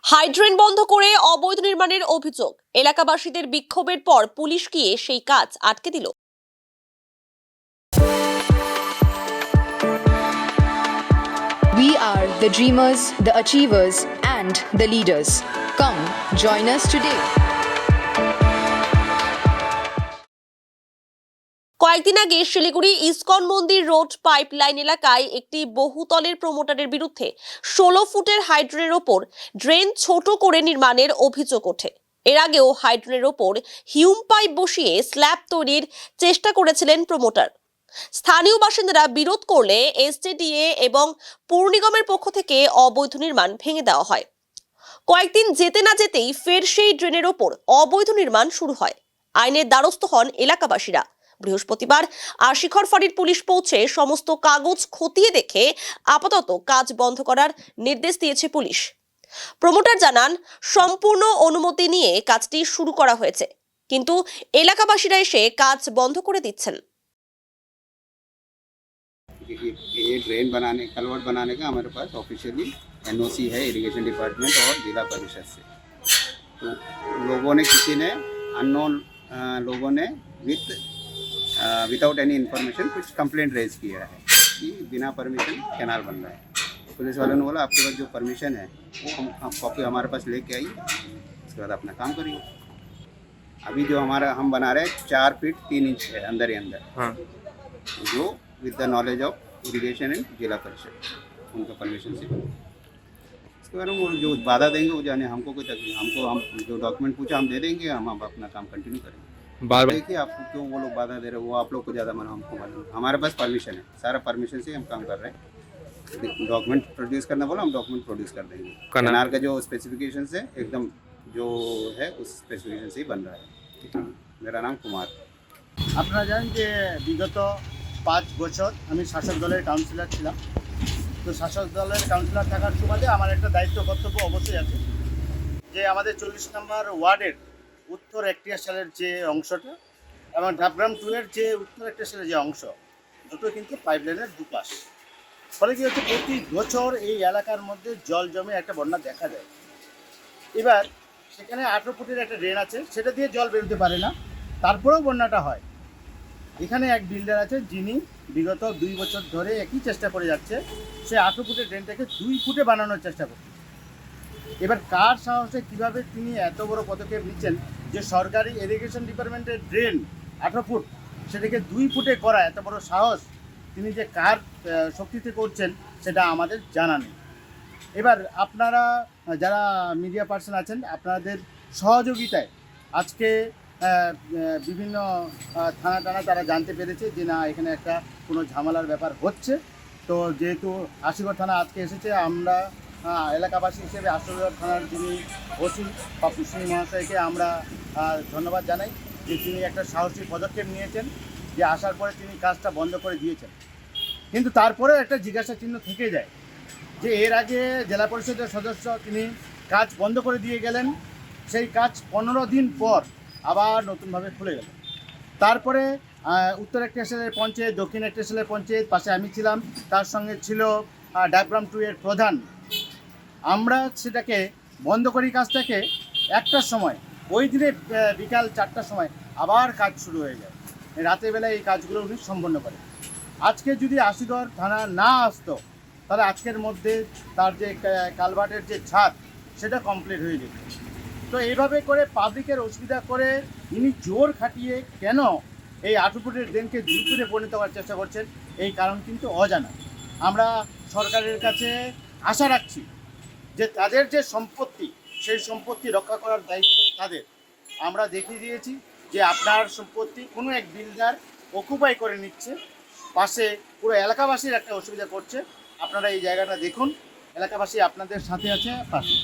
Hydrant বন্ধ করে অবৈধ নির্মাণের অভিযোগ। এলাকাবাসীদের বিক্ষোভের পর পুলিশ গিয়ে সেই কাজ আটকে দিল। We are the dreamers, the achievers, and the leaders. Come, join us today. কয়েকদিন আগে শিলিগুড়ি ইসকন মন্দির রোড পাইপলাইন এলাকায় একটি বহুতলের প্রমোটারের বিরুদ্ধে 16 ফুটের হাইড্রেনের ওপর ড্রেন ছোট করে নির্মাণের অভিযোগ ওঠে। এর আগেও হাইড্রেনের ওপর হিউম পাইপ বসিয়ে স্ল্যাব তৈরির চেষ্টা করেছিলেন প্রমোটার। স্থানীয় বাসিন্দারা বিরোধ করলে এসজেডিএ এবং পৌর নিগমের পক্ষ থেকে অবৈধ নির্মাণ ভেঙে দেওয়া হয়। কয়েকদিন যেতে না যেতেই ফের সেই ড্রেনের ওপর অবৈধ নির্মাণ শুরু হয়। আইনের দ্বারস্থ হন এলাকাবাসীরা। বৃহস্পতিবার আশিখর ফাঁড়ির পুলিশ পৌঁছে সমস্ত কাগজ খতিয়ে দেখে আপাতত কাজ বন্ধ করার নির্দেশ দিয়েছে পুলিশ। প্রমোটার জানান, সম্পূর্ণ অনুমতি নিয়ে কাজটি শুরু করা হয়েছে, কিন্তু এলাকাবাসীরা এসে কাজ বন্ধ করে দিচ্ছেন। ये ड्रेन बनाने कलवर्ट बनाने का हमारे पास ऑफिशियली एनओसी है इरिगेशन डिपार्टमेंट और जिला परिषद से। तो लोगों ने किसी ने अननोन लोगों ने विदाउट एनी इन्फॉर्मेशन कुछ कंप्लेंट रेज किया है कि बिना परमिशन कैनाल बन रहा है। पुलिस वालों ने बोला आपके पास जो परमिशन है वो हम कॉपी हमारे पास लेके आइए, उसके बाद अपना काम करिए। अभी जो हम बना रहे हैं 4 फीट 3 इंच है अंदर ही अंदर। हाँ। जो with the knowledge of irrigation and जिला परिषद उनका परमिशन से इसके बारे में वो जो बाधा देंगे वो जाने, हमको कोई तकलीफ, हम जो डॉक्यूमेंट पूछा हम दे देंगे, हम अपना काम कंटिन्यू करेंगे। देखिए आपको क्यों वो लोग बाधा दे रहे हैं, वो आप लोग को ज़्यादा मालूम, हमको मालूम। हमारे पास परमिशन है, सारा परमिशन से हम काम कर रहे हैं। डॉक्यूमेंट प्रोड्यूस करना बोला, हम डॉक्यूमेंट प्रोड्यूस कर देंगे। कैनाल का जो स्पेसिफिकेशन है एकदम जो है उस स्पेसिफिकेशन से ही बन रहा है। मेरा नाम कुमार। আপনারা জানেন যে বিগত 5 বছর আমি শাসক দলের কাউন্সিলর ছিলাম। তো শাসক দলের কাউন্সিলর থাকার সুবাদে আমার একটা দায়িত্ব কর্তব্য অবশ্যই আছে যে আমাদের 40 নম্বর ওয়ার্ডের উত্তর একটিয়াশালের যে অংশটা এবং ডাবগ্রাম 2 এর যে উত্তর একটিয়াশালের যে অংশ, দুটো কিন্তু পাইপলাইনের দুপাশ। ফলে কি হচ্ছে, প্রতি বছর এই এলাকার মধ্যে জল জমে একটা বন্যা দেখা যায়। এবার সেখানে 18 ফুটের একটা ড্রেন আছে, সেটা দিয়ে জল বেরোতে পারে না, তারপরেও বন্যাটা হয়। এখানে এক বিল্ডার আছে যিনি বিগত 2 বছর ধরে একই চেষ্টা করে যাচ্ছে, সে 18 ফুটের ড্রেনটাকে 2 ফুটে বানানোর চেষ্টা করছে। এবার কার সাহসে কীভাবে তিনি এত বড় পদক্ষেপ নিচ্ছেন যে সরকারি ইরিগেশন ডিপার্টমেন্টের ড্রেন 18 ফুট সেটাকে 2 ফুটে করা, এত বড় সাহস তিনি যে কার শক্তিতে করছেন সেটা আমাদের জানা নেই। এবার আপনারা যারা মিডিয়া পার্সন আছেন, আপনাদের সহযোগিতায় আজকে বিভিন্ন থানা তারা জানতে পেরেছে যে না, এখানে একটা কোনো ঝামেলার ব্যাপার হচ্ছে। তো যেহেতু আশিগড় থানা আজকে এসেছে, আমরা এলাকাবাসী হিসেবে আশিগড় থানার যিনি ওসি পাপু সিং মহাশয়কে আমরা ধন্যবাদ জানাই যে তিনি একটা সাহসী পদক্ষেপ নিয়েছেন, যে আসার পরে তিনি কাজটা বন্ধ করে দিয়েছেন। কিন্তু তারপরেও একটা জিজ্ঞাসা চিহ্ন থেকে যায় যে এর আগে জেলা পরিষদের সদস্য তিনি কাজ বন্ধ করে দিয়ে গেলেন, সেই কাজ 15 দিন পর আবার নতুনভাবে খুলে গেল। তারপরে উত্তর একটিয়াশালের পঞ্চায়েত, দক্ষিণ একটিয়াশালের পঞ্চায়েত, পাশে আমি ছিলাম, তার সঙ্গে ছিল ডাবগ্রাম 2 এর প্রধান। আমরা সেটাকে বন্ধ করি কাজটাকে 1টার সময়, ওই দিনে বিকাল 4টার সময় আবার কাজ শুরু হয়ে যায়। রাতের বেলায় এই কাজগুলো উনি সম্পন্ন করেন। আজকে যদি আশিগড় থানা না আসতো তাহলে আজকের মধ্যে তার যে কালভার্টের যে ছাদ সেটা কমপ্লিট হয়ে যেত। তো এইভাবে করে পাবলিকের অসুবিধা করে ইনি জোর খাটিয়ে কেন এই 18 ফুটের ড্রেনকে 2 ফুটে পরিণত করার চেষ্টা করছেন, এই কারণ কিন্তু অজানা। আমরা সরকারের কাছে আশা রাখছি যে তাদের যে সম্পত্তি, সেই সম্পত্তি রক্ষা করার দায়িত্ব তাদের। আমরা দেখিয়ে দিয়েছি যে আপনার সম্পত্তি কোনো এক বিল্ডার অকুপাই করে নিচ্ছে, পাশে পুরো এলাকাবাসীর একটা অসুবিধা করছে। আপনারা এই জায়গাটা দেখুন, এলাকাবাসী আপনাদের সাথে আছে, পাশে।